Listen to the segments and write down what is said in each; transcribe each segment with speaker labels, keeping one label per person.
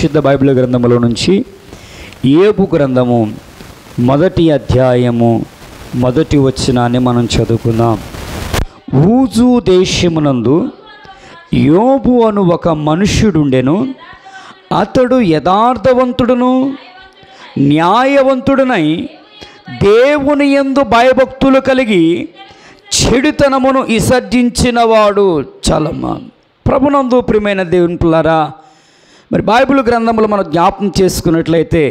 Speaker 1: పరిశుద్ధ బైబిల్ గ్రంథములో నుంచి యోబు గ్రంథము 1వ అధ్యాయము 1వ వచనాన్ని మనం చదువుకుందాం. ఊజు దేశమునందు యోబు అను ఒక మనుష్యుడుండెను. అతడు యథార్థవంతుడును న్యాయవంతుడునై దేవుని యందు భయభక్తులు కలిగి చెడుతనమును విసర్జించినవాడు. చాలమ్మా. ప్రభునందు ప్రియమైన దేవుని పిల్లారా, మరి బైబిల్ గ్రంథంలో మనం జ్ఞాపకం చేసుకున్నట్లయితే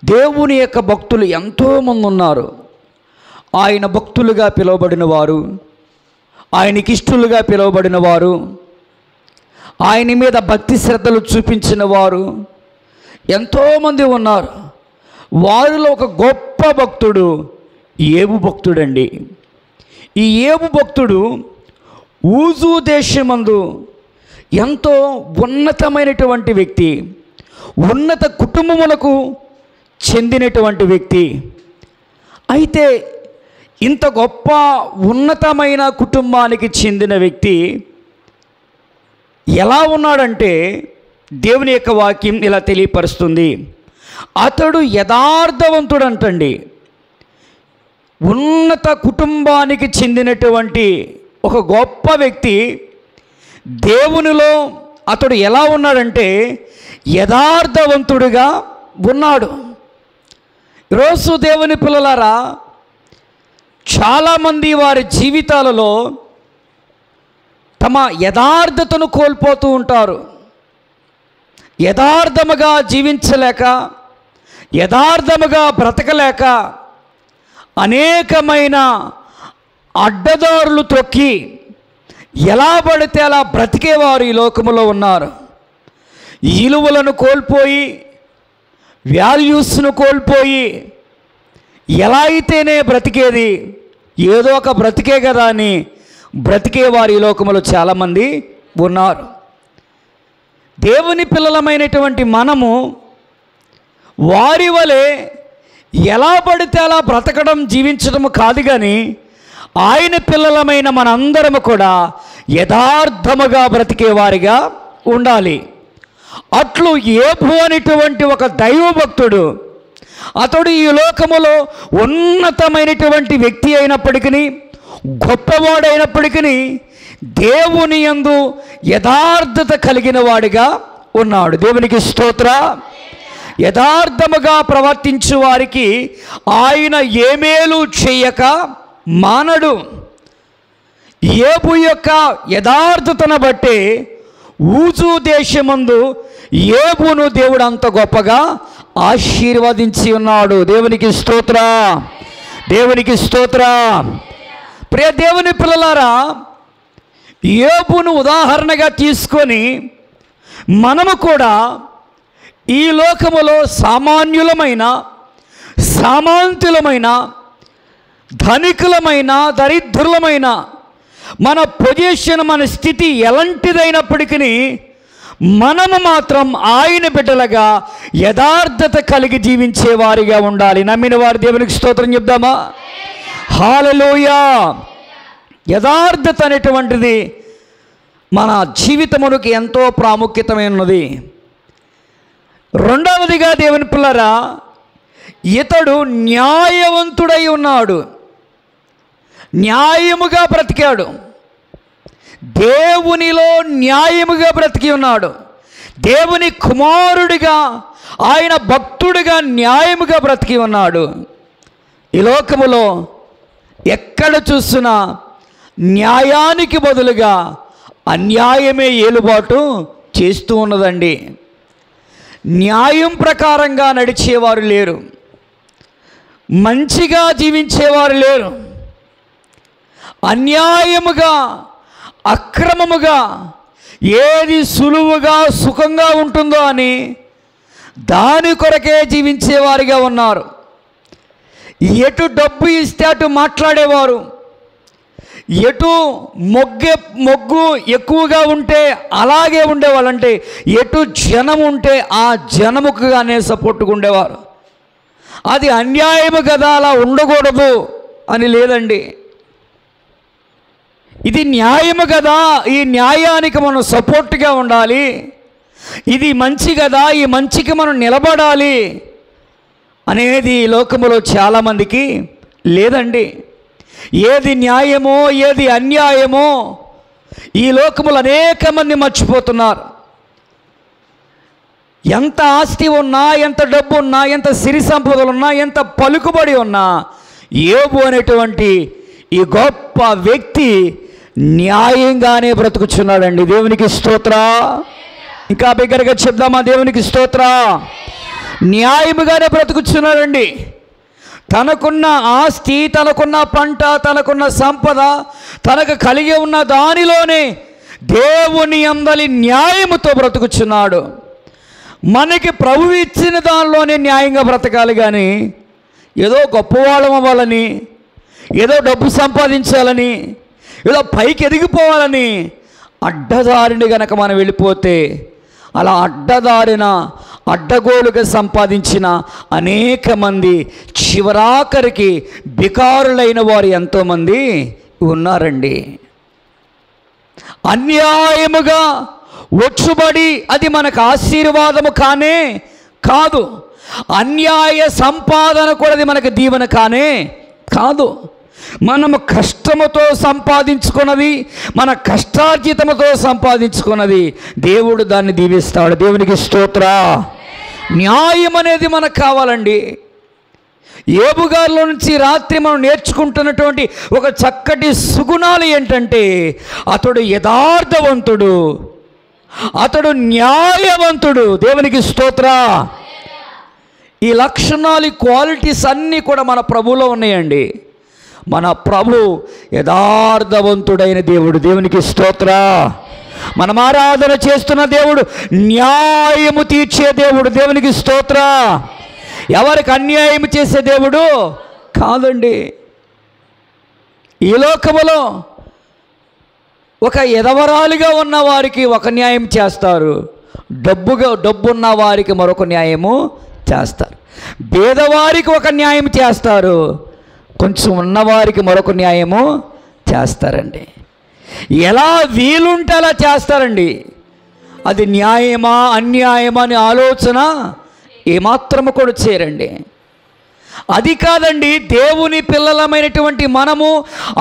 Speaker 1: దేవుని యొక్క భక్తులు ఎంతోమంది ఉన్నారు. ఆయన భక్తులుగా పిలువబడిన వారు, ఆయనకి ఇష్టలుగా పిలువబడిన వారు, ఆయన మీద భక్తి శ్రద్ధలు చూపించిన వారు ఎంతోమంది ఉన్నారు. వారిలో ఒక గొప్ప భక్తుడు యోబు భక్తుడండి. ఈ యోబు భక్తుడు ఊజు దేశమందు ఎంతో ఉన్నతమైనటువంటి వ్యక్తి, ఉన్నత కుటుంబములకు చెందినటువంటి వ్యక్తి. అయితే ఇంత గొప్ప ఉన్నతమైన కుటుంబానికి చెందిన వ్యక్తి ఎలా ఉన్నాడంటే దేవుని యొక్క వాక్యం ఇలా తెలియపరుస్తుంది. అతడు యథార్థవంతుడంటండి. ఉన్నత కుటుంబానికి చెందినటువంటి ఒక గొప్ప వ్యక్తి దేవునిలో అతడు ఎలా ఉన్నాడంటే యథార్థవంతుడిగా ఉన్నాడు. ఈరోజు దేవుని పిల్లలారా, చాలామంది వారి జీవితాలలో తమ యథార్థతను కోల్పోతూ ఉంటారు. యథార్థముగా జీవించలేక, యథార్థముగా బ్రతకలేక అనేకమైన అడ్డదారులు తొక్కి ఎలా పడితే అలా బ్రతికేవారు ఈ లోకములో ఉన్నారు. విలువలను కోల్పోయి, వాల్యూస్ను కోల్పోయి, ఎలా అయితేనే బ్రతికేది, ఏదో ఒక బ్రతికే కదా అని బ్రతికేవారు ఈ లోకములో చాలామంది ఉన్నారు. దేవుని పిల్లలమైనటువంటి మనము వారి వలె ఎలా పడితే అలా బ్రతకడం, జీవించడం కాదు, కానీ ఆయన పిల్లలమైన మనందరము కూడా యథార్థముగా బ్రతికేవారిగా ఉండాలి. అట్లు యోబు అనేటువంటి ఒక దైవభక్తుడు, అతడు ఈ లోకములో ఉన్నతమైనటువంటి వ్యక్తి అయినప్పటికీ, గొప్పవాడైనప్పటికీ దేవుని యందు యథార్థత కలిగిన వాడిగా ఉన్నాడు. దేవునికి స్తోత్ర. యథార్థముగా ప్రవర్తించు వారికి ఆయన ఏ మేలు చేయక మానడు. యోబు యొక్క యథార్థతను బట్టి ఊజు దేశమందు యోబును దేవుడు అంత గొప్పగా ఆశీర్వదించి ఉన్నాడు. దేవునికి స్తోత్ర, దేవునికి స్తోత్ర. ప్రియ దేవుని పిల్లలారా, యోబును ఉదాహరణగా తీసుకొని మనము కూడా ఈ లోకములో సామాన్యులమైన, సామంతులమైన, ధనికులమైన, దరిద్రులమైన, మన పొజిషన్, మన స్థితి ఎలాంటిదైనప్పటికీ మనము మాత్రం ఆయన బిడ్డలుగా యథార్థత కలిగి జీవించే వారిగా ఉండాలి. నమ్మిన వారు దేవునికి స్తోత్రం చెప్దామా? హల్లెలూయా. యథార్థత అనేటువంటిది మన జీవితమునకు ఎంతో ప్రాముఖ్యతమైనది. రెండవదిగా దేవుని పిల్లరా, ఇతడు న్యాయవంతుడై ఉన్నాడు, న్యాయముగా బ్రతికాడు, దేవునిలో న్యాయముగా బ్రతికి ఉన్నాడు. దేవుని కుమారుడిగా, ఆయన భక్తుడిగా న్యాయముగా బ్రతికి ఉన్నాడు. ఈ లోకములో ఎక్కడ చూసినా న్యాయానికి బదులుగా అన్యాయమే ఏలుబాటు చేస్తూ ఉన్నదండి. న్యాయం ప్రకారంగా నడిచేవారు లేరు, మంచిగా జీవించేవారు లేరు. అన్యాయముగా, అక్రమముగా, ఏది సులువుగా సుఖంగా ఉంటుందో అని దాని కొరకే జీవించేవారిగా ఉన్నారు. ఎటు డబ్బు ఇస్తే అటు మాట్లాడేవారు, ఎటు మొగ్గు ఎక్కువగా ఉంటే అలాగే ఉండేవాళ్ళు. అంటే ఎటు జనం ఉంటే ఆ జనముకుగానే సపోర్టుగా ఉండేవారు. అది అన్యాయము కదా, అలా ఉండకూడదు అని లేదండి. ఇది న్యాయము కదా, ఈ న్యాయానికి మనం సపోర్ట్గా ఉండాలి, ఇది మంచి కదా, ఈ మంచికి మనం నిలబడాలి అనేది ఈ లోకములో చాలామందికి లేదండి. ఏది న్యాయమో ఏది అన్యాయమో ఈ లోకములో అనేక మంది మర్చిపోతున్నారు. ఎంత ఆస్తి ఉన్నా, ఎంత డబ్బు ఉన్నా, ఎంత సిరి సంపదలు ఉన్నా, ఎంత పలుకుబడి ఉన్నా, యోబు అనేటువంటి ఈ గొప్ప వ్యక్తి న్యాయంగానే బ్రతుకుచున్నాడండి. దేవునికి స్తోత్ర. ఇంకా బిగ్గరగా చెప్దామా? దేవునికి స్తోత్ర. న్యాయముగానే బ్రతుకుచున్నాడండి. తనకున్న ఆస్తి, తనకున్న పంట, తనకున్న సంపద, తనకు కలిగి ఉన్న దానిలోనే దేవుని అందలి న్యాయముతో బ్రతుకుచున్నాడు. మనకి ప్రభువు ఇచ్చిన దానిలోనే న్యాయంగా బ్రతకాలి, కానీ ఏదో గొప్పవాళ్ళం అవ్వాలని, ఏదో డబ్బు సంపాదించాలని, ఏదో పైకి ఎదిగిపోవాలని అడ్డదారిని గనక మనం వెళ్ళిపోతే, అలా అడ్డదారిన అడ్డగోలుగా సంపాదించిన అనేక మంది చివరాఖరికి బికారులైన వారు ఎంతోమంది ఉన్నారండి. అన్యాయముగా వచ్చుబడి అది మనకు ఆశీర్వాదము కానే కాదు. అన్యాయ సంపాదన కూడా అది మనకు దీవెన కానే కాదు. మనము కష్టముతో సంపాదించుకున్నది, మన కష్టార్జితముతో సంపాదించుకున్నది దేవుడు దాన్ని దీవిస్తాడు. దేవునికి స్తోత్ర. న్యాయం అనేది మనకు కావాలండి. యోబు గారిలో నుంచి రాత్రి మనం నేర్చుకుంటున్నటువంటి ఒక చక్కటి సుగుణాలు ఏంటంటే, అతడు యథార్థవంతుడు, అతడు న్యాయవంతుడు. దేవునికి స్తోత్ర. ఈ లక్షణాలు, ఈ క్వాలిటీస్ అన్నీ కూడా మన ప్రభువులో ఉన్నాయండి. మన ప్రభు యథార్థవంతుడైన దేవుడు. దేవునికి స్తోత్ర. మనం ఆరాధన చేస్తున్న దేవుడు న్యాయము తీర్చే దేవుడు. దేవునికి స్తోత్ర. ఎవరికి అన్యాయం చేసే దేవుడు కాదండి. ఈ లోకములో ఒక ఎదవరాలుగా ఉన్న వారికి ఒక న్యాయం చేస్తారు, డబ్బున్న వారికి మరొక న్యాయము చేస్తారు. పేదవారికి ఒక న్యాయం చేస్తారు, కొంచెం ఉన్నవారికి మరొక న్యాయము చేస్తారండి. ఎలా వీలుంటే అలా చేస్తారండి. అది న్యాయమా అన్యాయమా అని ఆలోచన ఏమాత్రము కూడా చేయరండి. అది కాదండి, దేవుని పిల్లలమైనటువంటి మనము,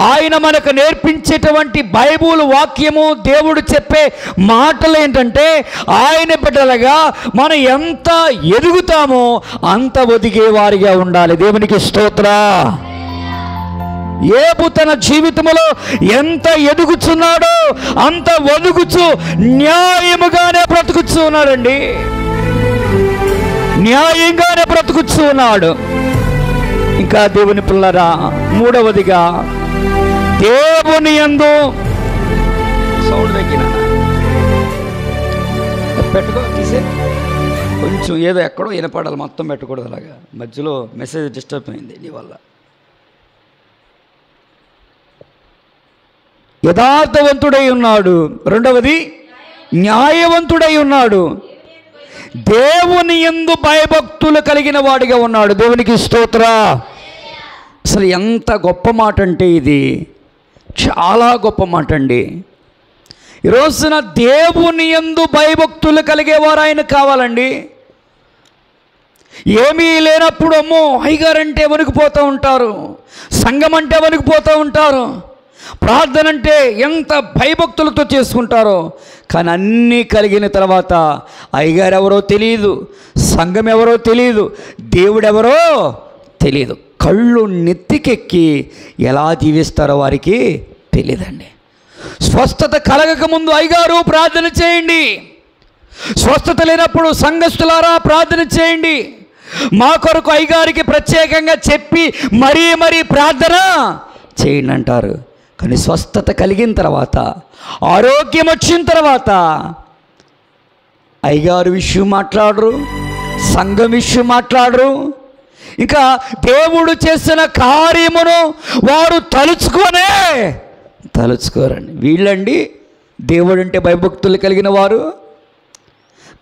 Speaker 1: ఆయన మనకు నేర్పించేటువంటి బైబుల్ వాక్యము, దేవుడు చెప్పే మాటలు ఏంటంటే, ఆయన బిడ్డలుగా మనం ఎంత ఎదుగుతామో అంత ఒదిగే వారిగా ఉండాలి. దేవునికి స్తోత్ర. యోబు తన జీవితంలో ఎంత ఎదుగుచున్నాడో అంత ఒదుగుచు న్యాయముగానే బ్రతుకుచూ ఉన్నాడండి. న్యాయంగానే బ్రతుకుచూ ఉన్నాడు. ఇంకా దేవుని పిల్లరా, మూడవదిగా దేవుని యందు సౌండ్ తగ్గిన పెట్టుకో, తీసే కొంచెం ఏదో ఎక్కడో వినపడాలి, మొత్తం పెట్టకూడదు. అలాగా మధ్యలో మెసేజ్ డిస్టర్బ్ అయింది నీ వల్ల. యథార్థవంతుడై ఉన్నాడు. రెండవది న్యాయవంతుడై ఉన్నాడు. దేవుని యందు భయభక్తులు కలిగిన వాడిగా ఉన్నాడు. దేవునికి స్తోత్ర. అసలు ఎంత గొప్ప మాట అంటే ఇది, చాలా గొప్ప మాట అండి. ఈ రోజున దేవుని యందు భయభక్తులు కలిగేవారు ఆయన కావాలండి. ఏమీ లేనప్పుడు అమ్మో అయ్యగారంటే వణికిపోతూ ఉంటారు, సంఘం అంటే వణికిపోతూ ఉంటారు, ప్రార్థన అంటే ఎంత భయభక్తులతో చేసుకుంటారో. కానీ అన్నీ కలిగిన తర్వాత అయ్యగారు ఎవరో తెలియదు, సంఘం ఎవరో తెలియదు, దేవుడెవరో తెలియదు. కళ్ళు నెత్తికెక్కి ఎలా జీవిస్తారో వారికి తెలియదండి. స్వస్థత కలగకముందు అయ్యగారు ప్రార్థన చేయండి, స్వస్థత లేనప్పుడు సంఘస్థులారా ప్రార్థన చేయండి, మా కొరకు అయ్యగారికి ప్రత్యేకంగా చెప్పి మరీ ప్రార్థన చేయండి అంటారు. కానీ స్వస్థత కలిగిన తర్వాత, ఆరోగ్యం వచ్చిన తర్వాత అయ్యగారు విషయం మాట్లాడరు, సంఘం విషయం మాట్లాడరు, ఇంకా దేవుడు చేసిన కార్యమును వారు తలుచుకోరండి. వీళ్ళండి దేవుడు అంటే భయభక్తులు కలిగిన వారు.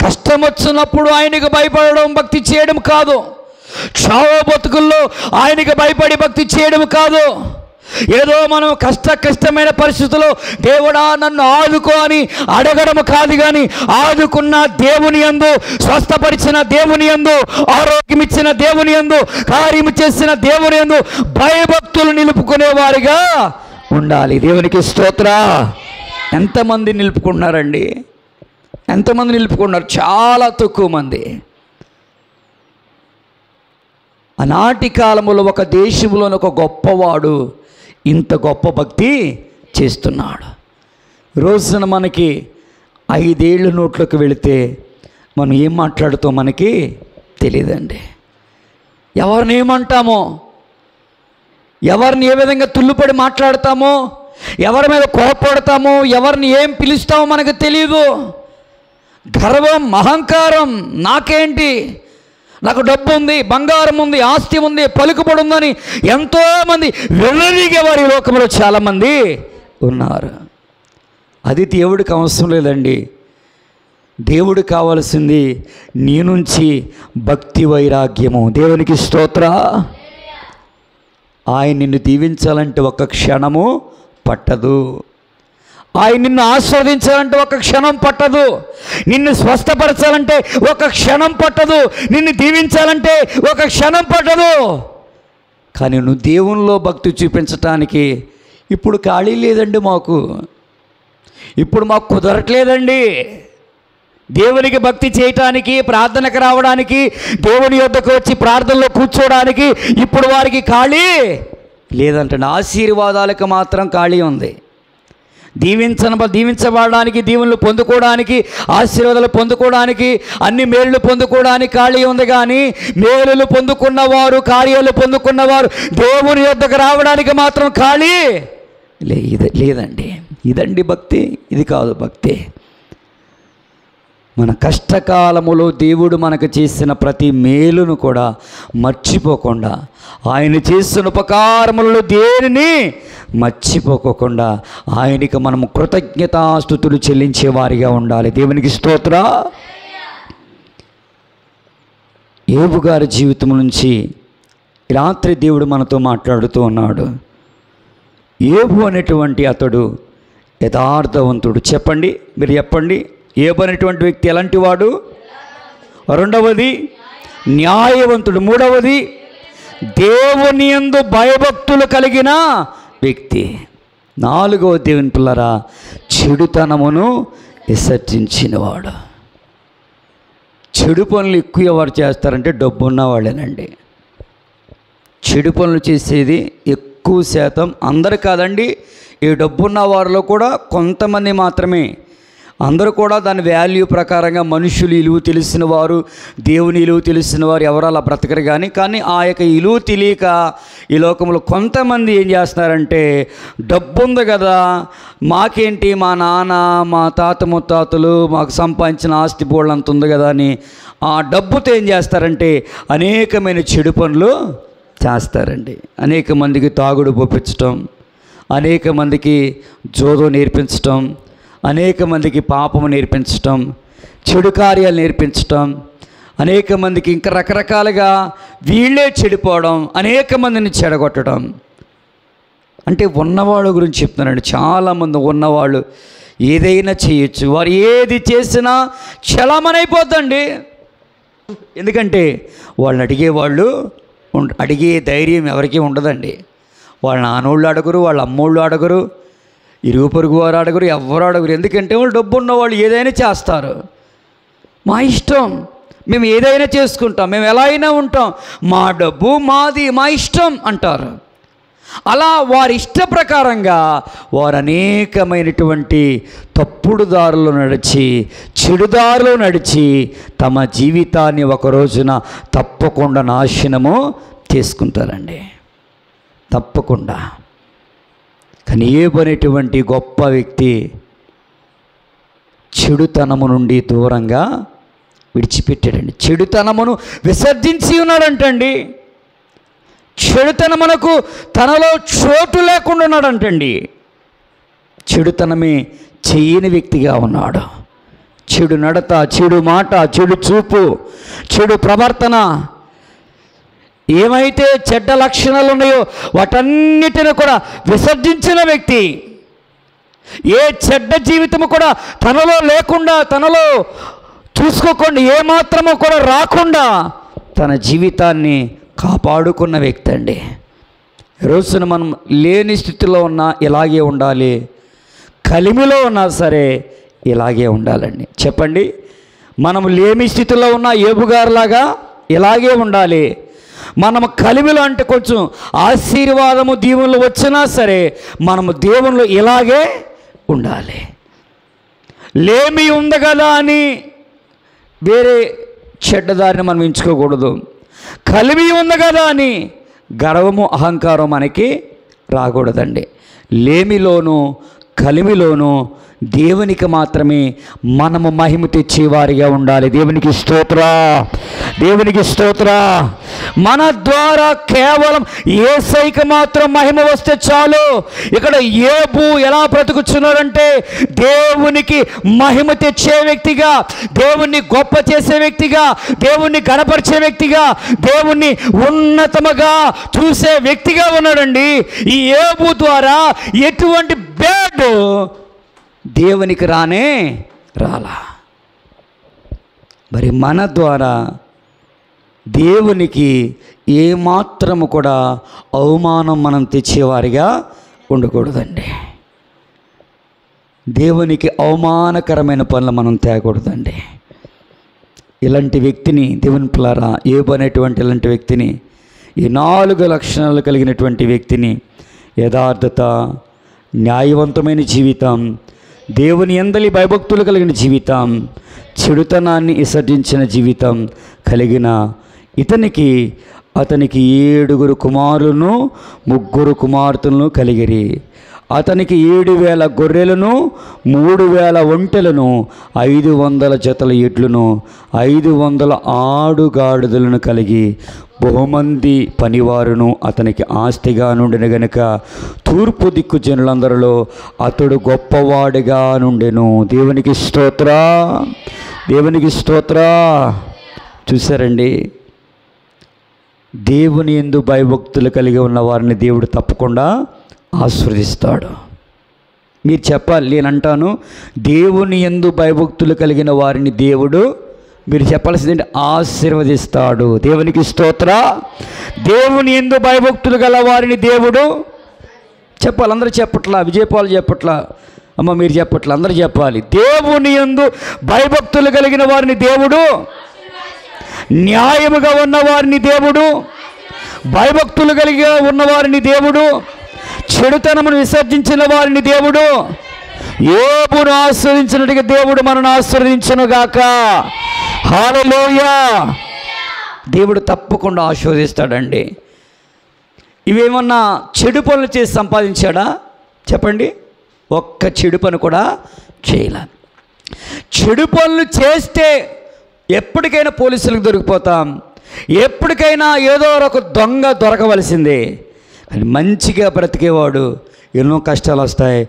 Speaker 1: కష్టం వచ్చినప్పుడు ఆయనకు భయపడడం భక్తి చేయడం కాదు, చావో బతుకుల్లో ఆయనకు భయపడి భక్తి చేయడం కాదు, ఏదో మనం కష్టమైన పరిస్థితుల్లో దేవుడా నన్ను ఆదుకో అని అడగడం కాదు, కానీ ఆదుకున్న దేవుని యందు, స్వస్థపరిచిన దేవుని యందు, ఆరోగ్యం ఇచ్చిన దేవుని యందు, కార్యము చేసిన దేవుని యందు భయభక్తులు నిలుపుకునేవారిగా ఉండాలి. దేవునికి స్తోత్ర. ఎంతమంది నిలుపుకుంటున్నారండి? ఎంతమంది నిలుపుకున్నారు? చాలా తక్కువ మంది. ఆనాటి కాలంలో ఒక దేశంలోని ఒక గొప్పవాడు ఇంత గొప్ప భక్తి చేస్తున్నాడు. రోజున మనకి 5 ఏళ్ళు నోట్లోకి వెళితే మనం ఏం మాట్లాడుతాం మనకి తెలియదండి. ఎవరిని ఏమంటామో, ఎవరిని ఏ విధంగా తుల్లుపడి మాట్లాడతామో, ఎవరి మీద కోపపడతామో, ఎవరిని ఏం పిలుస్తామో మనకు తెలియదు. గర్వం, అహంకారం, నాకేంటి, నాకు డబ్బు ఉంది, బంగారం ఉంది, ఆస్తి ఉంది, పలుకుబడి ఉందని ఎంతోమంది వెర్రదిగే వారి లోకంలో చాలామంది ఉన్నారు. అది దేవుడికి అవసరం లేదండి. దేవుడికి కావాల్సింది నీ నుంచి భక్తి వైరాగ్యము. దేవునికి స్తోత్ర. ఆయన నిన్ను దీవించాలంటే ఒక క్షణము పట్టదు. ఆయన నిన్ను ఆస్వాదించాలంటే ఒక క్షణం పట్టదు. నిన్ను స్వస్థపరచాలంటే ఒక క్షణం పట్టదు. నిన్ను దీవించాలంటే ఒక క్షణం పట్టదు. కానీ నువ్వు దేవునిలో భక్తి చూపించటానికి ఇప్పుడు ఖాళీ లేదండి. ఇప్పుడు మాకు కుదరట్లేదండి. దేవునికి భక్తి చేయటానికి, ప్రార్థనకు రావడానికి, దేవుని యొద్దకు వచ్చి ప్రార్థనలో కూర్చోవడానికి ఇప్పుడు వారికి ఖాళీ లేదంటే. ఆశీర్వాదాలకు మాత్రం ఖాళీ ఉంది. దీవించబడడానికి, దీవెనలు పొందుకోవడానికి, ఆశీర్వాదాలు పొందుకోవడానికి, అన్ని మేలులు పొందుకోవడానికి ఖాళీ ఉంది. కానీ మేలులు పొందుకున్నవారు, కార్యాలు పొందుకున్నవారు దేవుని యొద్దకు రావడానికి మాత్రం ఖాళీ లేదండి. ఇదండి భక్తి, ఇది కాదు భక్తి. మన కష్టకాలములో దేవుడు మనకు చేసిన ప్రతి మేలును కూడా మర్చిపోకుండా, ఆయన చేసిన ఉపకారములలో దేనిని మర్చిపోకుండా ఆయనకి మనము కృతజ్ఞతాస్తుతులు చెల్లించే వారిగా ఉండాలి. దేవునికి స్తోత్ర. యోబు గారి జీవితం నుంచి రాత్రి దేవుడు మనతో మాట్లాడుతూ ఉన్నాడు. యోబు అనేటువంటి అతడు యథార్థవంతుడు. చెప్పండి, మీరు చెప్పండి. యోబు అనేటువంటి వ్యక్తి ఎలాంటి వాడు? రెండవది న్యాయవంతుడు. మూడవది దేవుని యందు భయభక్తులు కలిగిన వ్యక్తి. నాలుగవ దేవుని పిల్లరా, చెడుతనమును విసర్జించినవాడు. చెడు పనులు ఎక్కువ ఎవరు చేస్తారంటే డబ్బున్న వాళ్ళేనండి. చెడు పనులు చేసేది ఎక్కువ శాతం అందరు కాదండి. ఈ డబ్బున్న వారిలో కూడా కొంతమంది మాత్రమే. అందరూ కూడా దాని వాల్యూ ప్రకారంగా మనుషులు ఇలువ తెలిసిన వారు, దేవుని ఇలువ తెలిసిన వారు ఎవరు అలా బ్రతకరు. కానీ ఆ యొక్క ఇలువ తెలియక ఈ లోకంలో కొంతమంది ఏం చేస్తున్నారంటే, డబ్బు ఉంది కదా, మాకేంటి, మా నాన్న మా తాత ముత్తాతలు మాకు సంపాదించిన ఆస్తి బోళ్ళంత ఉంది కదా అని ఆ డబ్బుతో ఏం చేస్తారంటే అనేకమైన చెడు పనులు చేస్తారండి. అనేక మందికి తాగుడు పొప్పించటం, అనేక మందికి జోదో నేర్పించటం, అనేక మందికి పాపము నేర్పించటం, చెడు కార్యాలు నేర్పించటం, అనేక మందికి ఇంకా రకరకాలుగా వీళ్ళే చెడిపోవడం, అనేక మందిని చెడగొట్టడం. అంటే ఉన్నవాళ్ళ గురించి చెప్తున్నారండి. చాలామంది ఉన్నవాళ్ళు ఏదైనా చేయొచ్చు, వారు ఏది చేసినా చలామణైపోద్దండి. ఎందుకంటే వాళ్ళని అడిగేవాళ్ళు, అడిగే ధైర్యం ఎవరికీ ఉండదండి. వాళ్ళ నాన్నోళ్ళు అడగరు, వాళ్ళ అమ్మోళ్ళు అడగరు, ఇరుగు పొరుగు వారు అడగరు, ఎవరు అడగరు. ఎందుకంటే వాళ్ళు డబ్బు ఉన్నవాళ్ళు ఏదైనా చేస్తారు. మా ఇష్టం, మేము ఏదైనా చేసుకుంటాం, మేము ఎలా అయినా ఉంటాం, మా డబ్బు మాది, మా ఇష్టం అంటారు. అలా వారి ఇష్ట ప్రకారంగా వారు అనేకమైనటువంటి తప్పుడు దారులు నడిచి, చెడుదారులు నడిచి తమ జీవితాన్ని ఒక రోజున తప్పకుండా నాశనము చేసుకుంటారండి. తప్పకుండా. కానీ యోబు అనేటువంటి గొప్ప వ్యక్తి చెడుతనము నుండి దూరంగా విడిచిపెట్టాడండి. చెడుతనమును విసర్జించి ఉన్నాడంటండి. చెడుతనమునకు తనలో చోటు లేకుండా ఉన్నాడంటండి. చెడుతనమే చేయని వ్యక్తిగా ఉన్నాడు. చెడు నడత, చెడు మాట, చెడు చూపు, చెడు ప్రవర్తన ఏమైతే చెడ్డ లక్షణాలు ఉన్నాయో వాటన్నిటిని కూడా విసర్జించిన వ్యక్తి, ఏ చెడ్డ జీవితము కూడా తనలో లేకుండా, తనలో చూసుకోకుండా, ఏమాత్రము కూడా రాకుండా తన జీవితాన్ని కాపాడుకున్న వ్యక్తి అండి. రోజున మనం లేని స్థితిలో ఉన్నా ఇలాగే ఉండాలి, కలిమిలో ఉన్నా సరే ఇలాగే ఉండాలండి. చెప్పండి, మనం లేమి స్థితిలో ఉన్న ఏబుగారులాగా ఇలాగే ఉండాలి. మనము కలిమిలో అంటే కొంచెం ఆశీర్వాదము దీవెనలు వచ్చినా సరే మనము దేవునిలో ఇలాగే ఉండాలి. లేమి ఉంది కదా అని వేరే చెడ్డదారిని మనం ఎంచుకోకూడదు. కలిమి ఉంది కదా అని గర్వము అహంకారం మనకి రాకూడదండి. లేమిలోనూ కలిమిలోనూ దేవునికి మాత్రమే మనము మహిమ తెచ్చేవారిగా ఉండాలి. దేవునికి స్తోత్ర, దేవునికి స్తోత్ర. మన ద్వారా కేవలం యేసయ్యకి మాత్రం మహిమ వస్తే చాలు. ఇక్కడ యోబు ఎలా బ్రతుకుచున్నాడంటే దేవునికి మహిమ తెచ్చే వ్యక్తిగా, దేవుణ్ణి గొప్ప చేసే వ్యక్తిగా, దేవుణ్ణి గణపరిచే వ్యక్తిగా, దేవుణ్ణి ఉన్నతముగా చూసే వ్యక్తిగా ఉన్నాడండి. ఈ యోబు ద్వారా ఎటువంటి బ్యాడ్ దేవునికి రాలా. మరి మన ద్వారా దేవునికి ఏమాత్రము కూడా అవమానం మనం తెచ్చేవారిగా ఉండకూడదండి. దేవునికి అవమానకరమైన పనులు మనం తేకూడదండి. ఇలాంటి వ్యక్తిని, దేవుని పిల్లారా, యోబు అనేటువంటి ఇలాంటి వ్యక్తిని, ఈ 4 లక్షణాలు కలిగినటువంటి వ్యక్తిని, యథార్థత, న్యాయవంతమైన జీవితం, దేవుని యందలి భయభక్తులు కలిగిన జీవితం, చెడుతనాన్ని విసర్జించిన జీవితం కలిగిన అతనికి 7 కుమారులను 3 కుమార్తెలను కలిగిరి. అతనికి 7,000 గొర్రెలను, 3,000 ఒంటెలను, 500 జతల ఎడ్లను, 500 ఆడుగాడిదలను కలిగి బహుమంది పనివారును అతనికి ఆస్తిగా నుండిన గనుక తూర్పు దిక్కు జనులందరిలో అతడు గొప్పవాడిగా నుండెను. దేవునికి స్తోత్ర, దేవునికి స్తోత్ర. చూసారండి, దేవుని యందు భయభక్తులు కలిగి ఉన్న వారిని దేవుడు తప్పకుండా ఆశీర్వదిస్తాడు. మీరు చెప్పాలి, నేను అంటాను, దేవుని యందు భయభక్తులు కలిగిన వారిని దేవుడు, మీరు చెప్పాల్సింది ఆశీర్వదిస్తాడు. దేవునికి స్తోత్ర. దేవుని యందు భయభక్తులు గల వారిని దేవుడు చెప్పాలి. అందరూ చెప్పట్లా, విజయపాలు చెప్పట్లా, అమ్మ మీరు చెప్పట్లా, అందరూ చెప్పాలి. దేవుని యందు భయభక్తులు కలిగిన వారిని దేవుడు, న్యాయముగా ఉన్నవారిని దేవుడు, భయభక్తులు కలిగి ఉన్నవారిని దేవుడు, చెడుతనమును విసర్జించిన వారిని దేవుడు, యోబును ఆశీర్వదించినట్టుగా దేవుడు మనను ఆశీర్వదించునుగాక. హల్లెలూయా. దేవుడు తప్పకుండా ఆశీర్వదిస్తాడండి. ఇవేమన్నా చెడు పనులు చేసి సంపాదించాడా? చెప్పండి, ఒక్క చెడు పని కూడా చేయలే. చెడు పనులు చేస్తే ఎప్పటికైనా పోలీసులకు దొరికిపోతాం, ఎప్పటికైనా ఏదో ఒక దొంగ దొరకవలసిందే. అని మంచిగా బ్రతికేవాడు ఎన్నో కష్టాలు వస్తాయి,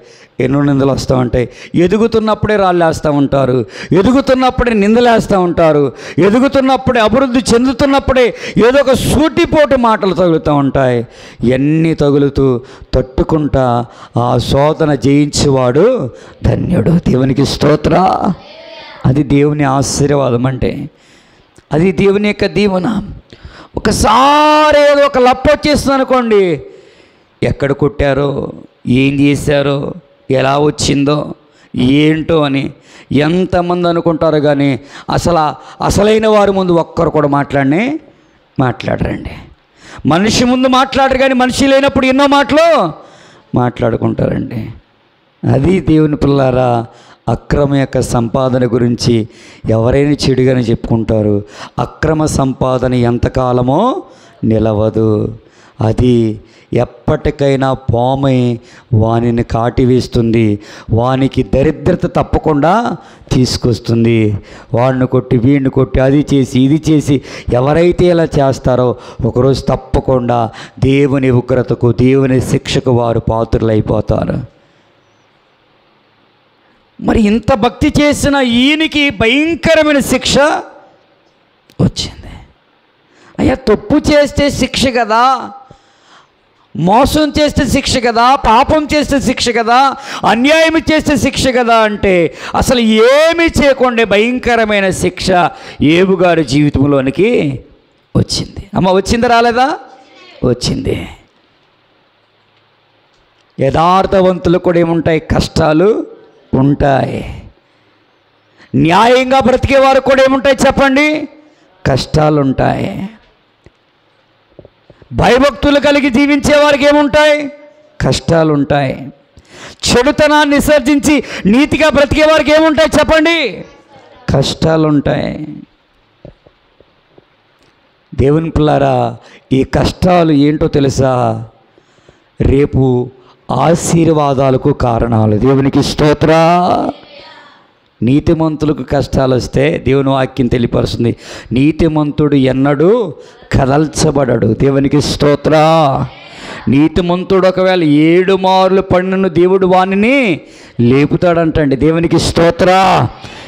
Speaker 1: ఎన్నో నిందలు వస్తూ ఉంటాయి. ఎదుగుతున్నప్పుడే రాళ్ళు వేస్తూ ఉంటారు, ఎదుగుతున్నప్పుడే నిందలేస్తూ ఉంటారు, ఎదుగుతున్నప్పుడే అభివృద్ధి చెందుతున్నప్పుడే ఏదో ఒక సూటిపోటు మాటలు తగులుతూ ఉంటాయి. ఎన్ని తగులుతూ తట్టుకుంటా ఆ శోధన జయించేవాడు ధన్యుడు. దేవునికి స్తోత్ర. అది దేవుని ఆశీర్వాదం అంటే, అది దేవుని యొక్క దీవెన. ఒకసారి ఏదో ఒక లప్ప వచ్చేస్తుంది అనుకోండి, ఎక్కడ కొట్టారో, ఏం చేశారో, ఎలా వచ్చిందో ఏంటో అని ఎంతమంది అనుకుంటారు. కానీ అసలైన వారి ముందు ఒక్కరు కూడా మాట్లాడరండి. మనిషి ముందు మాట్లాడరు, కానీ మనిషి లేనప్పుడు ఎన్నో మాటలు మాట్లాడుకుంటారండి. అది దేవుని పిల్లారా, అక్రమ యొక్క సంపాదన గురించి ఎవరైనా చెడుగానే చెప్పుకుంటారు. అక్రమ సంపాదన ఎంతకాలమో నిలవదు. అది ఎప్పటికైనా పామై వానిని కాటివేస్తుంది, వానికి దరిద్రత తప్పకుండా తీసుకొస్తుంది. వాడిని కొట్టి వీడిని కొట్టి అది చేసి ఇది చేసి ఎవరైతే ఇలా చేస్తారో ఒకరోజు తప్పకుండా దేవుని ఉగ్రతకు, దేవుని శిక్షకు వారు పాత్రులైపోతారు. మరి ఇంత భక్తి చేసిన ఈయనకి భయంకరమైన శిక్ష వచ్చింది. అయ్యా తప్పు చేస్తే శిక్ష కదా, మోసం చేస్తే శిక్ష కదా, పాపం చేస్తే శిక్ష కదా, అన్యాయం చేస్తే శిక్ష కదా అంటే అసలు ఏమీ చేయకుండా భయంకరమైన శిక్ష ఏబు గారి జీవితంలోనికి వచ్చింది. అమ్మ వచ్చింది రాలేదా? వచ్చింది. యథార్థవంతులు కూడా ఏముంటాయి? కష్టాలు ఉంటాయి. న్యాయంగా బ్రతికేవారు కూడా ఏముంటాయి చెప్పండి? కష్టాలు ఉంటాయి. భయభక్తులు కలిగి జీవించే వారికి ఏముంటాయి? కష్టాలు ఉంటాయి. చెడుతనాన్ని విసర్జించి నీతిగా బ్రతికే వారికి ఏముంటాయి చెప్పండి? కష్టాలు ఉంటాయి. దేవుని పిల్లారా, ఈ కష్టాలు ఏంటో తెలుసా? రేపు ఆశీర్వాదాలకు కారణాలు. దేవునికి స్తోత్రా. నీతిమంతులకు కష్టాలు వస్తే దేవుని వాక్యం తెలియపరుస్తుంది, నీతిమంతుడు ఎన్నడూ కదల్చబడడు. దేవునికి స్తోత్రా. నీతిమంతుడు ఒకవేళ 7 మార్లు పడినను దేవుడు వానిని లేపుతాడంటండి. దేవునికి స్తోత్రా.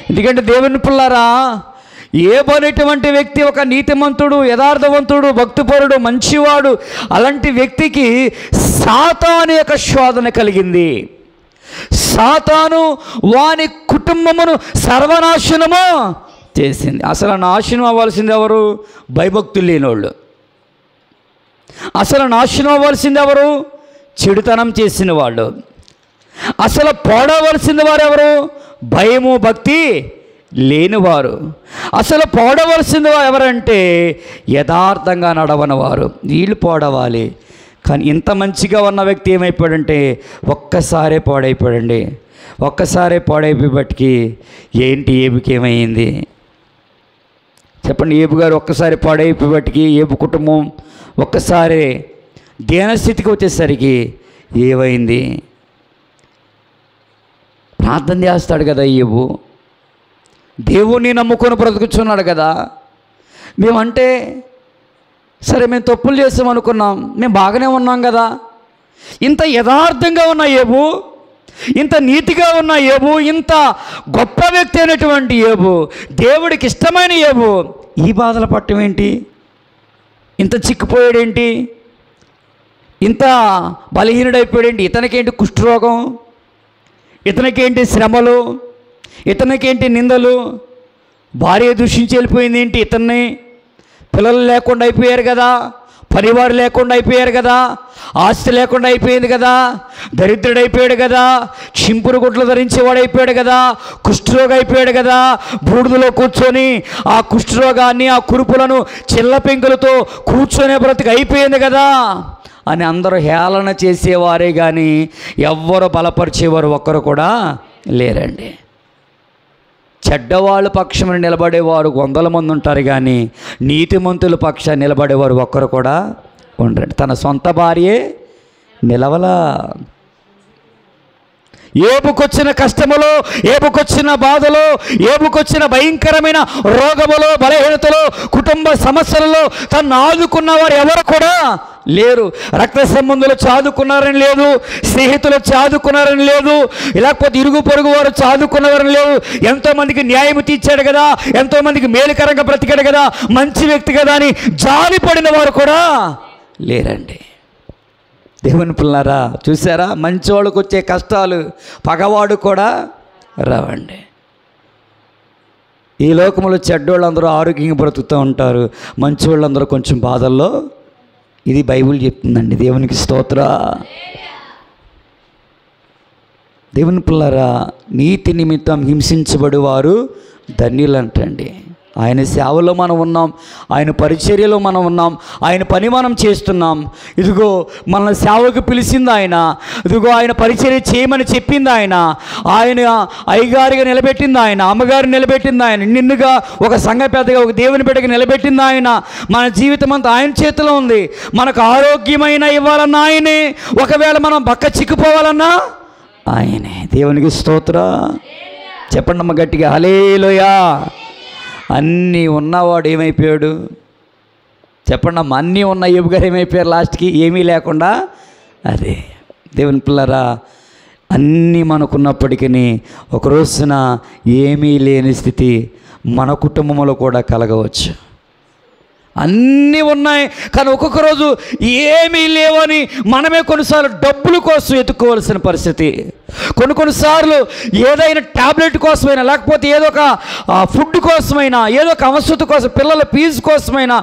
Speaker 1: ఎందుకంటే దేవుని పిల్లారా, ఏబనేటువంటి వ్యక్తి ఒక నీతిమంతుడు, యథార్థవంతుడు, భక్తిపరుడు, మంచివాడు, అలాంటి వ్యక్తికి సాతాను యొక్క శోధన కలిగింది. సాతాను వాని కుటుంబమును సర్వనాశనము చేసింది. అసలు నాశనం అవ్వాల్సింది ఎవరు? భయభక్తులు లేనోళ్ళు. అసలు నాశనం అవ్వాల్సింది ఎవరు? చెడుతనం చేసిన వాళ్ళు. అసలు పోడవలసింది వారు ఎవరు? భయము భక్తి లేనివారు. అసలు పోడవలసింది ఎవరంటే యథార్థంగా నడవని వారు. వీళ్ళు పోడవాలి. కానీ ఇంత మంచిగా ఉన్న వ్యక్తి ఏమైపోయాడంటే ఒక్కసారే పాడైపోయాడండి. ఒక్కసారే పాడైపోయేపటికి ఏంటి ఏబుకి ఏమైంది చెప్పండి? ఏబు గారు ఒక్కసారి పాడైపోయేపటికి ఏబు కుటుంబం ఒక్కసారి దీనస్థితికి వచ్చేసరికి ఏమైంది? ప్రార్థన చేస్తాడు కదా ఏబు, దేవుణ్ణి నమ్ముకొని బ్రతుకుచున్నాడు కదా. మేమంటే సరే మేము తప్పులు చేసామనుకున్నాం, మేము బాగానే ఉన్నాం కదా. ఇంత యథార్థంగా ఉన్న ఏబు, ఇంత నీతిగా ఉన్న ఏబు, ఇంత గొప్ప వ్యక్తి అయినటువంటి ఏబు, దేవుడికి ఇష్టమైన ఏబు ఈ బాధలు పట్టడం ఏంటి? ఇంత చిక్కిపోయాడేంటి? ఇంత బలహీనుడైపోయాడేంటి? ఇతనికేంటి కుష్ఠరోగం? ఇతనికేంటి శ్రమలు? ఇతనికేంటి నిందలు? భార్య దూషించి వెళ్ళిపోయింది ఏంటి ఇతన్ని? పిల్లలు లేకుండా అయిపోయారు కదా, పనివారు లేకుండా అయిపోయారు కదా, ఆస్తి లేకుండా అయిపోయింది కదా, దరిద్రుడైపోయాడు కదా, చింపురు గుడ్లు ధరించేవాడు అయిపోయాడు కదా, కుష్ఠరోగం అయిపోయాడు కదా, బూడిదలో కూర్చొని ఆ కుష్ఠరోగాన్ని ఆ కురుపులను చిల్ల పెంకులతో కూర్చొనే బ్రతికి అయిపోయింది కదా అని అందరూ హేళన చేసేవారే కానీ ఎవ్వరు బలపరిచేవారు ఒక్కరు కూడా లేరండి. చెడ్డవాళ్ళ పక్షమున నిలబడేవారు 100 మంది ఉంటారు కానీ నీతిమంతుల పక్షాన్ని నిలబడేవారు ఒక్కరు కూడా ఉండరండి. తన సొంత భార్యే నిలవలా. ఏబుకొచ్చిన కష్టములో, ఏబుకొచ్చిన బాధలో, ఏబుకొచ్చిన భయంకరమైన రోగములో, బలహీనతలో, కుటుంబ సమస్యలలో తను ఆదుకున్న వారు ఎవరు కూడా లేరు. రక్త సంబంధులు చాదుకున్నారని లేదు, స్నేహితులు చాదుకున్నారని లేదు, లేకపోతే ఇరుగు పొరుగు వారు చాదుకున్నవారని లేదు. ఎంతోమందికి న్యాయం తీర్చాడు కదా, ఎంతోమందికి మేలుకరంగా బ్రతికాడు కదా, మంచి వ్యక్తి కదా అని జాలి పడిన వారు కూడా లేరండి. దేవుని పిల్లారా, చూసారా? మంచివాళ్ళకు వచ్చే కష్టాలు పగవాడు కూడా రావండి. ఈ లోకంలో చెడ్డోళ్ళందరూ ఆరోగ్యంగా బ్రతుకుతూ ఉంటారు, మంచివాళ్ళందరూ కొంచెం బాధల్లో. ఇది బైబిల్ చెప్తుందండి. దేవునికి స్తోత్ర. దేవుని పిల్లారా, నీతి నిమిత్తం హింసించబడి వారు ధన్యులంటండి. ఆయన సేవలో మనం ఉన్నాం, ఆయన పరిచర్యలో మనం ఉన్నాం, ఆయన పని మనం చేస్తున్నాం. ఇదిగో మన సేవకు పిలిచింది ఆయన, ఇదిగో ఆయన పరిచర్య చేయమని చెప్పింది ఆయన, ఆయన అయ్యగారిగా నిలబెట్టింది ఆయన, అమ్మగారిని నిలబెట్టింది ఆయన, నిన్నుగా ఒక సంఘ పెద్దగా ఒక దేవుని బిడ్డగా నిలబెట్టింది ఆయన. మన జీవితం అంతా ఆయన చేతిలో ఉంది. మనకు ఆరోగ్యమైన ఇవ్వాలన్నా ఆయనే, ఒకవేళ మనం బక్క చిక్కిపోవాలన్నా ఆయనే. దేవునికి స్తోత్ర. చెప్పండి అమ్మ గట్టిగా హల్లెలూయా. అన్నీ ఉన్నవాడు ఏమైపోయాడు చెప్పండి అమ్మ? అన్నీ ఉన్న ఏబు గారు ఏమైపోయారు లాస్ట్కి? ఏమీ లేకుండా. అదే దేవుని పిల్లరా, అన్నీ మనకున్నప్పటికీ ఒక రోజున ఏమీ లేని స్థితి మన కుటుంబంలో కూడా కలగవచ్చు. అన్నీ ఉన్నాయి, కానీ ఒక్కొక్క రోజు ఏమీ లేవని మనమే కొన్నిసార్లు డబ్బుల కోసం ఎత్తుకోవాల్సిన పరిస్థితి. కొన్నిసార్లు ఏదైనా ట్యాబ్లెట్ కోసమైనా, లేకపోతే ఏదో ఒక ఫుడ్ కోసమైనా, ఏదో ఒక అవసరత కోసం, పిల్లల ఫీజు కోసమైనా,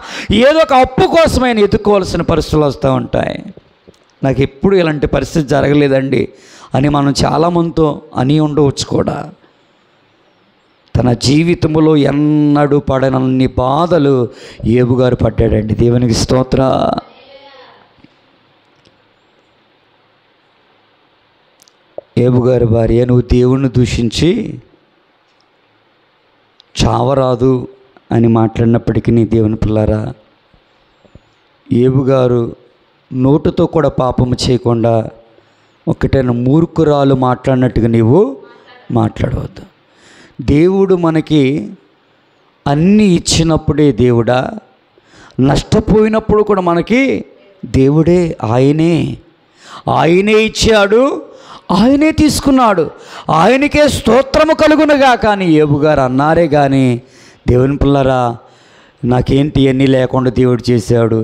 Speaker 1: ఏదో ఒక అప్పు కోసమైనా ఎత్తుకోవాల్సిన పరిస్థితులు వస్తూ ఉంటాయి. నాకు ఎప్పుడు ఇలాంటి పరిస్థితి జరగలేదండి అని మనం చాలామందితో అని ఉండవచ్చు కూడా. తన జీవితంలో ఎన్నడూ పడనన్ని బాధలు యోబు గారు పడ్డాడండి. దేవునికి స్తోత్ర. యోబు గారి భార్య, నువ్వు దేవుణ్ణి దూషించి చావరాదు అని మాట్లాడినప్పటికీ దేవుని పిల్లారా, యోబు గారు నోటుతో కూడా పాపము చేయకుండా ఒకటైనా మూర్ఖురాలు మాట్లాడినట్టుగా నీవు మాట్లాడవద్దు. దేవుడు మనకి అన్నీ ఇచ్చినప్పుడే దేవుడా, నష్టపోయినప్పుడు కూడా మనకి దేవుడే, ఆయనే ఇచ్చాడు, ఆయనే తీసుకున్నాడు, ఆయనకే స్తోత్రము కలుగునుగా. కానీ యోబు గారు అన్నారే కానీ, దేవుని పిల్లరా నాకేంటి అన్నీ లేకుండా దేవుడు చేశాడు,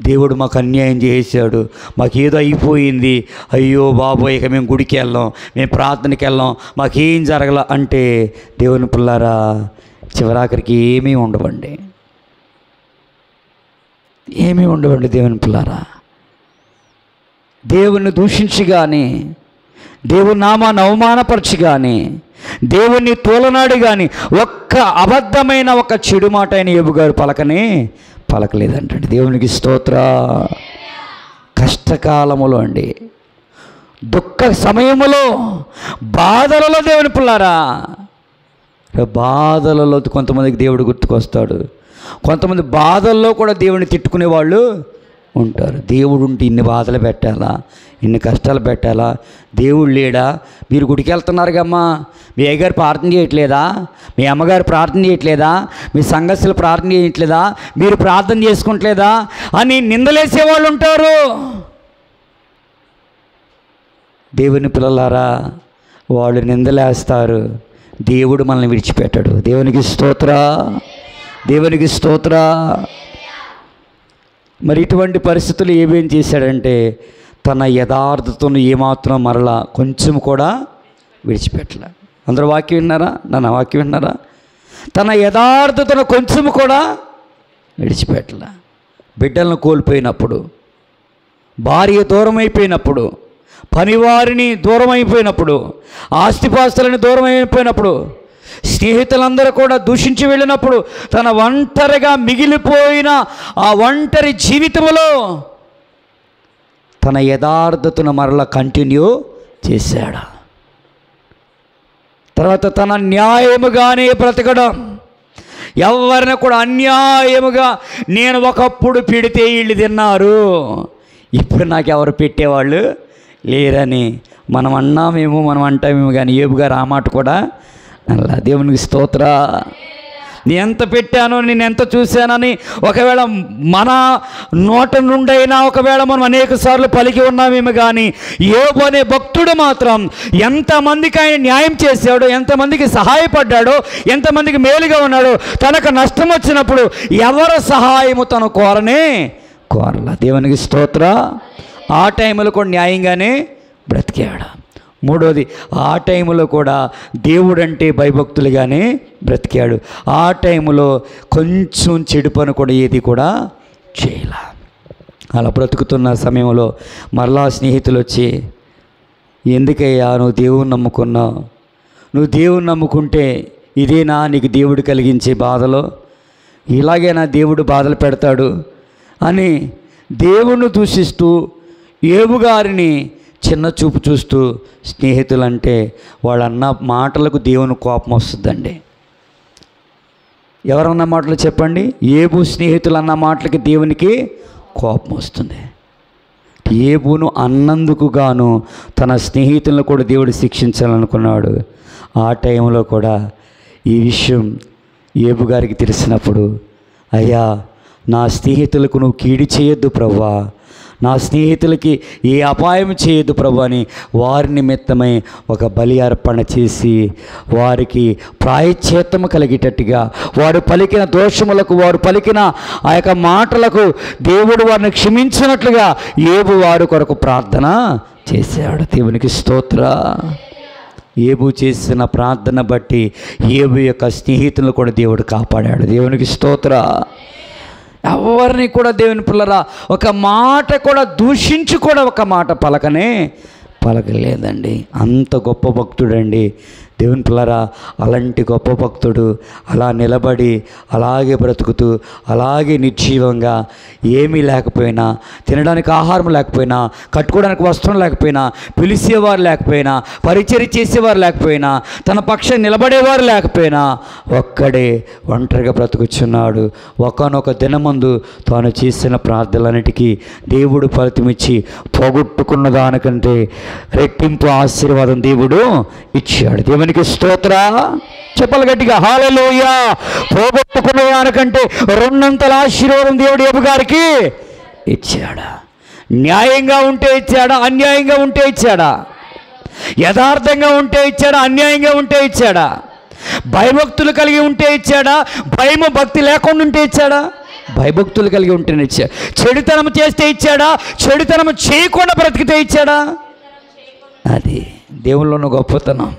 Speaker 1: దేవుడు మాకు అన్యాయం చేశాడు, మాకేదో అయిపోయింది, అయ్యో బాబోయ్ ఇక మేము గుడికి వెళ్ళాం, మేము ప్రార్థనకి వెళ్ళాం, మాకేం జరగల అంటే దేవుని పిల్లారా చివరాఖరికి ఏమీ ఉండవండి, ఏమీ ఉండవండి. దేవుని పిల్లారా, దేవుణ్ణి దూషించి కానీ, దేవుని నామాన్ని అవమానపరిచి కానీ, దేవుణ్ణి తోలనాడు కానీ ఒక్క అబద్ధమైన ఒక చెడు మాట అయిన యోబు గారు పలకలేదంటండి. దేవునికి స్తోత్ర. కష్టకాలములో అండి, దుఃఖ సమయములో, బాధలలో దేవుని పిల్లారా, బాధలలో కొంతమందికి దేవుడు గుర్తుకొస్తాడు, కొంతమంది బాధల్లో కూడా దేవుడిని తిట్టుకునే వాళ్ళు ఉంటారు. దేవుడు ఉంటే ఇన్ని బాధలు పెట్టాలా, ఇన్ని కష్టాలు పెట్టాలా, దేవుడు లేడా, మీరు గుడికి వెళ్తున్నారు కమ్మా, మీ అయ్యగారు ప్రార్థన చేయట్లేదా, మీ అమ్మగారు ప్రార్థన చేయట్లేదా, మీ సంఘస్థులు ప్రార్థన చేయట్లేదా, మీరు ప్రార్థన చేసుకుంటలేదా అని నిందలేసే వాళ్ళు ఉంటారు. దేవుని పిల్లలారా, వాళ్ళు నిందలేస్తారు, దేవుడు మనల్ని విడిచిపెట్టాడు. దేవునికి స్తోత్ర, దేవునికి స్తోత్ర. మరి ఇటువంటి పరిస్థితులు ఏమేం చేశాడంటే, తన యథార్థతను ఏమాత్రం మరలా కొంచెం కూడా విడిచిపెట్టలే. అందరూ వాక్యం విన్నారా? నన్ను వాక్యం విన్నారా? తన యథార్థతను కొంచెం కూడా విడిచిపెట్టలే. బిడ్డలను కోల్పోయినప్పుడు, భార్య దూరం అయిపోయినప్పుడు, పనివారిని దూరం అయిపోయినప్పుడు, ఆస్తిపాస్తులని దూరం అయిపోయినప్పుడు, స్నేహితులందరూ కూడా దూషించి వెళ్ళినప్పుడు, తన ఒంటరిగా మిగిలిపోయిన ఆ ఒంటరి జీవితంలో తన యథార్థతను మరలా కంటిన్యూ చేశాడు. తర్వాత తన న్యాయముగానే బ్రతకడం, ఎవరిని కూడా అన్యాయముగా, నేను ఒకప్పుడు పెడితే వీళ్ళు తిన్నారు, ఇప్పుడు నాకు ఎవరు పెట్టేవాళ్ళు లేరని మనం అంటామేమో కానీ యోబు గారు ఆ మాట కూడా అలా. దేవునికి స్తోత్ర. నేను ఎంత పెట్టానో, నేను ఎంత చూశానని ఒకవేళ మన నోట నుండైనా ఒకవేళ మనం అనేక సార్లు పలికి ఉన్నామేమో కానీ, యోబు అనే భక్తుడు మాత్రం ఎంతమందికి ఆయన న్యాయం చేశాడో, ఎంతమందికి సహాయపడ్డాడో, ఎంతమందికి మేలుగా ఉన్నాడో, తనకు నష్టం వచ్చినప్పుడు ఎవరి సహాయము తను కోరలా. దేవునికి స్తోత్ర. ఆ టైంలో కూడా న్యాయంగానే బ్రతికాడు. మూడోది, ఆ టైంలో కూడా దేవుడంటే భయభక్తులుగానే బ్రతికాడు. ఆ టైంలో కొంచెం చెడు పని కూడా ఏది కూడా చేయాల. అలా బ్రతుకుతున్న సమయంలో మరలా స్నేహితులు వచ్చి, ఎందుకయ్యా నువ్వు దేవుని నమ్ముకున్నావు, నువ్వు దేవుని నమ్ముకుంటే ఇదేనా నీకు దేవుడు కలిగించే బాధలో, ఇలాగైనా దేవుడు బాధలు పెడతాడు అని దేవుణ్ణి దూషిస్తూ, యోబు గారిని చిన్న చూపు చూస్తూ, స్నేహితులంటే వాళ్ళన్న మాటలకు దేవుని కోపం వస్తుందండి. ఎవరన్న మాటలు చెప్పండి? యోబు స్నేహితులు అన్న మాటలకి దేవునికి కోపం వస్తుంది. యోబును అన్నందుకు గాను తన స్నేహితులను కూడా దేవుడు శిక్షించాలనుకున్నాడు. ఆ టైంలో కూడా ఈ విషయం యోబు గారికి తెలిసినప్పుడు, అయ్యా నా స్నేహితులకు నువ్వు కీడు చేయొద్దు ప్రభువా, నా స్నేహితులకి ఏ అపాయం చేయదు ప్రభు అని వారి నిమిత్తమై ఒక బలి అర్పణ చేసి వారికి ప్రాయశ్చిత్తము కలిగేటట్టుగా వారు పలికిన దోషములకు వారు పలికిన ఆ యొక్క మాటలకు దేవుడు వారిని క్షమించినట్లుగా యోబు వారి కొరకు ప్రార్థన చేశాడు. దేవునికి స్తోత్ర. యోబు చేసిన ప్రార్థన బట్టి యోబు యొక్క స్నేహితులను కూడా దేవుడు కాపాడాడు. దేవునికి స్తోత్ర. ఎవరిని కూడా దేవుని పిల్లరా ఒక మాట కూడా దూషించి కూడా ఒక మాట పలకలేదండి. అంత గొప్ప భక్తుడండి దేవుని పిల్లరా. అలాంటి గొప్ప భక్తుడు అలా నిలబడి అలాగే బ్రతుకుతూ అలాగే నిర్జీవంగా ఏమీ లేకపోయినా, తినడానికి ఆహారం లేకపోయినా, కట్టుకోవడానికి వస్త్రం లేకపోయినా, పిలిచేవారు లేకపోయినా, పరిచర్య చేసేవారు లేకపోయినా, తన పక్షం నిలబడేవారు లేకపోయినా ఒక్కడే ఒంటరిగా బ్రతుకుచున్నాడు. ఒకానొక దినమందు తాను చేసిన ప్రార్థనలన్నిటికీ దేవుడు ఫలితమిచ్చి పోగొట్టుకున్న దానికంటే రెట్టింపు ఆశీర్వాదం దేవుడు ఇచ్చాడు. దేవునికి స్తోత్ర. చెప్పాలి గట్టిగా హల్లెలూయా. పోగొట్టుకున్న దానికంటే రెండంతల ఆశీర్వాదం దేవుడు యోబు గారికి ఇచ్చాడా? న్యాయంగా ఉంటే ఇచ్చాడా? అన్యాయంగా ఉంటే ఇచ్చాడా? యథార్థంగా ఉంటే ఇచ్చాడా? అన్యాయంగా ఉంటే ఇచ్చాడా? భయభక్తులు కలిగి ఉంటే ఇచ్చాడా? భయము భక్తి లేకుండా ఉంటే ఇచ్చాడా? భయభక్తులు కలిగి ఉంటేనే ఇచ్చాడు. చెడుతనం చేస్తే ఇచ్చాడా? చెడుతనం చేయకుండా బ్రతికితే ఇచ్చాడా? అది దేవుళ్ళలో ఉన్న గొప్పతనం.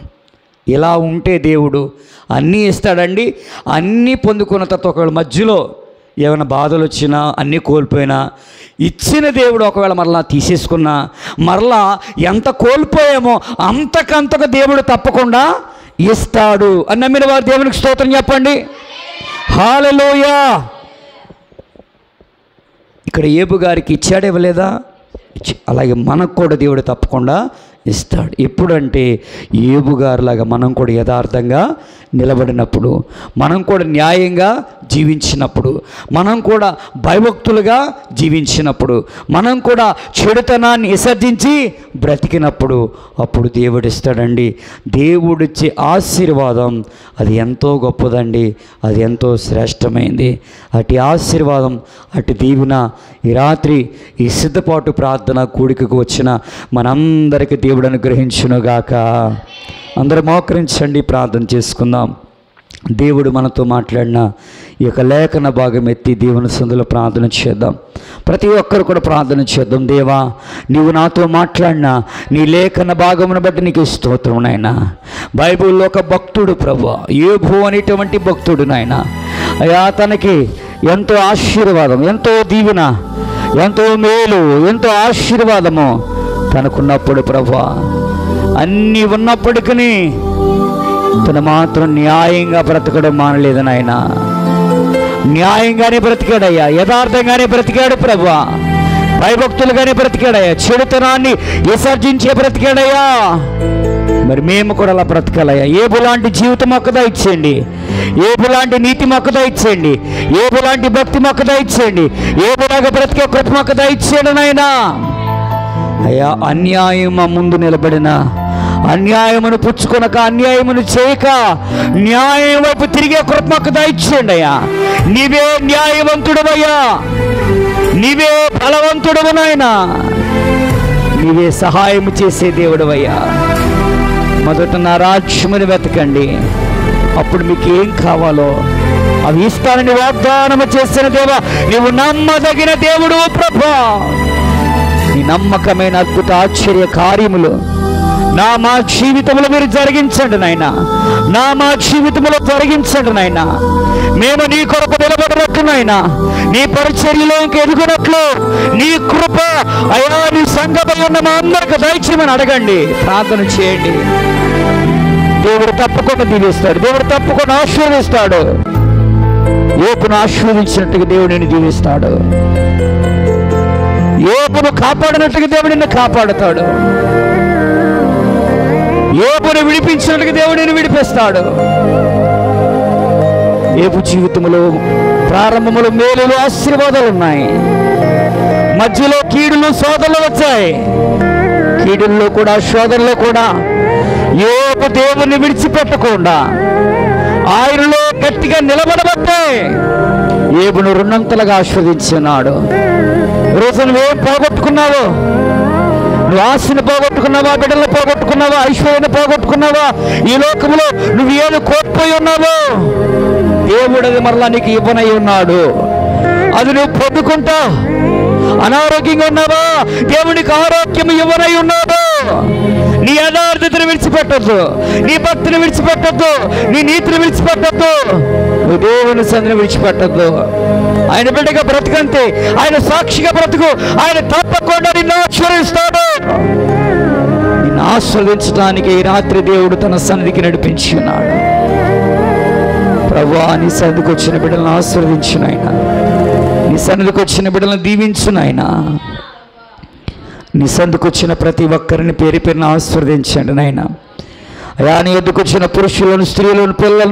Speaker 1: ఇలా ఉంటే దేవుడు అన్నీ ఇస్తాడండి. అన్నీ పొందుకున్న తర్వాత ఒకవేళ మధ్యలో ఏమైనా బాధలు వచ్చినా, అన్నీ కోల్పోయినా, ఇచ్చిన దేవుడు ఒకవేళ మరలా తీసేసుకున్నా, మరలా ఎంత కోల్పోయామో అంతకంతకు దేవుడు తప్పకుండా ఇస్తాడు అని నమ్మిన వారు దేవునికి స్తోత్రం చెప్పండి. హల్లెలూయా. ఇక్కడ యోబు గారికి ఇచ్చాడు, ఇవ్వలేదా? అలాగే మనకు కూడా దేవుడు తప్పకుండా ఇస్తాడు. ఎప్పుడంటే యోబు గారిలాగా మనం కూడా యథార్థంగా నిలబడినప్పుడు, మనం కూడా న్యాయంగా జీవించినప్పుడు, మనం కూడా భయభక్తులుగా జీవించినప్పుడు, మనం కూడా చెడుతనాన్ని విసర్జించి బ్రతికినప్పుడు అప్పుడు దేవుడు ఇస్తాడండి. దేవుడిచ్చే ఆశీర్వాదం అది ఎంతో గొప్పదండి. అది ఎంతో శ్రేష్టమైంది. అటు ఆశీర్వాదం, అటు దీవెన ఈ రాత్రి ఈ సిద్ధపాటు ప్రార్థన కూడికకు వచ్చిన మనందరికీ దేవుడు అనుగ్రహించునుగాక. అందరూ మోకరించండి, ప్రార్థన చేసుకుందాం. దేవుడు మనతో మాట్లాడిన ఈ యొక్క లేఖన భాగం ఎత్తి దేవుని సందులో ప్రార్థన చేద్దాం. ప్రతి ఒక్కరు కూడా ప్రార్థన చేద్దాం. దేవా, నీవు నాతో మాట్లాడిన నీ లేఖన భాగమును బట్టి నీకు స్తోత్రం నాయనా. బైబిల్లో ఒక భక్తుడు ప్రభువా, యోబు అనేటువంటి భక్తుడు నాయనా. అయ్యా, తనకి ఎంతో ఆశీర్వాదం, ఎంతో దీవెన, ఎంతో మేలు, ఎంతో ఆశీర్వాదము తనకున్నప్పుడు ప్రభువా, అన్నీ ఉన్నప్పటికీ తను మాత్రం న్యాయంగా బ్రతకడం మానలేదు నాయన. న్యాయంగానే బ్రతికాడయ్యా, యథార్థంగానే బ్రతికాడు ప్రభువా, భయభక్తులుగానే బ్రతికాడయ్యా, చెడుతనాన్ని విసర్జించే బ్రతికాడయ్యా. మరి మేము కూడా అలా బ్రతకాలయ్యా. యోబు లాంటి జీవితం మొక్కదా ఇచ్చేయండి, యోబు లాంటి నీతి మొక్కదా ఇచ్చేయండి, యోబు లాంటి భక్తి మొక్కదా ఇచ్చేయండి, యోబులాగా బ్రతికే కృప మొక్కదా ఇచ్చేయండి నాయనా. అయ్యా, అన్యాయం ముందు నిలబడిన, అన్యాయమును పుచ్చుకొనక, అన్యాయమును చేయక న్యాయం వైపు తిరిగే కృపకు దయచేయండి అయ్యా. నీవే న్యాయవంతుడవయ్యా, నీవే బలవంతుడవు నాయనా, నీవే సహాయం చేసే దేవుడవయ్యా. మొదట నా రాజ్యమును వెతకండి, అప్పుడు మీకు ఏం కావాలో అవి ఇస్తానని వాగ్దానము చేసిన దేవా, నీవు నమ్మదగిన దేవుడు ప్రభా. నీ నమ్మకమైన అద్భుత ఆశ్చర్య కార్యములు మా జీవితంలో మీరు జరిగించండి నాయన, మా జీవితంలో జరిగించండి నాయన. మేము నీ కొరకు నిలబడినట్లు నాయన, నీ పరిచర్యలోకి ఎదుగునట్లు నీ కృప అయ్యా, నీ సంఘమై ఉన్న మా అందరికి దయచేయమని అడగండి, ప్రార్థన చేయండి. దేవుడు తప్పకుండా దీవిస్తాడు, దేవుడు తప్పకుండా ఆశీర్వదిస్తాడు. యోబును ఆశీర్వదించినట్టుగా దేవుడు నిన్ను దీవిస్తాడు, యోబును కాపాడినట్టుగా దేవుడు నిన్ను కాపాడుతాడు, యోబును విడిపించినట్టుగా దేవుడు నిన్ను విడిపిస్తాడు. యోబు జీవితంలో ప్రారంభంలో మేలులు, ఆశీర్వాదాలు ఉన్నాయి, మధ్యలో కీడులు, శోధనలు వచ్చాయి. కీడుల్లో కూడా, శోధనలో కూడా యోబు దేవుని విడిచిపెట్టకుండా ఆయనలో గట్టిగా నిలబడబట్టే యోబును రెండంతలుగా ఆస్వాదించినాడు, ఈరోజు నువ్వేం పోగొట్టుకున్నావు? నువ్వు ఆస్తిని పోగొట్టుకున్నావా? బిడ్డలను పోగొట్టుకున్నావా? ఐశ్వర్యాన్ని పోగొట్టుకున్నావా? ఈ లోకంలో నువ్వు ఏదో కోల్పోయి ఉన్నావు. దేవుడు అది మరలా నీకు ఇవ్వనై ఉన్నాడు. అది నువ్వు పొందుకుంటావు. అనారోగ్యంగా ఉన్నావా? దేవునికి ఆరోగ్యం ఇవ్వనై ఉన్నాడు. నీ యథార్థతను విడిచిపెట్టద్దు, నీ భక్తిని విడిచిపెట్టద్దు, నీ నీతిని విడిచిపెట్టద్దు, నువ్వు దేవుని సన్నిధిని విడిచిపెట్టద్దు. ఆయన బిడ్డగా బ్రతుకంతే, ఆయన సాక్షిగా బ్రతుకు. ఆయన తప్పకుండా నిన్ను ఆశీర్వదిస్తాడు. నిన్ను ఆశీర్వదించడానికి ఈ రాత్రి దేవుడు తన సన్నిధికి నడిపించి ఉన్నాడు. ప్రభువా, నీ సన్నిధికి వచ్చిన బిడ్డలను ఆశీర్వదించు నాయనా. నీ సన్నిధికి వచ్చిన బిడ్డలను దీవించు నాయనా. నీ సన్నిధికి వచ్చిన ప్రతి ఒక్కరిని పేరు పేరున ఆశీర్వదించండి నాయనా. అయా, నీ వద్దకు వచ్చిన పురుషులను, స్త్రీలను, పిల్లలను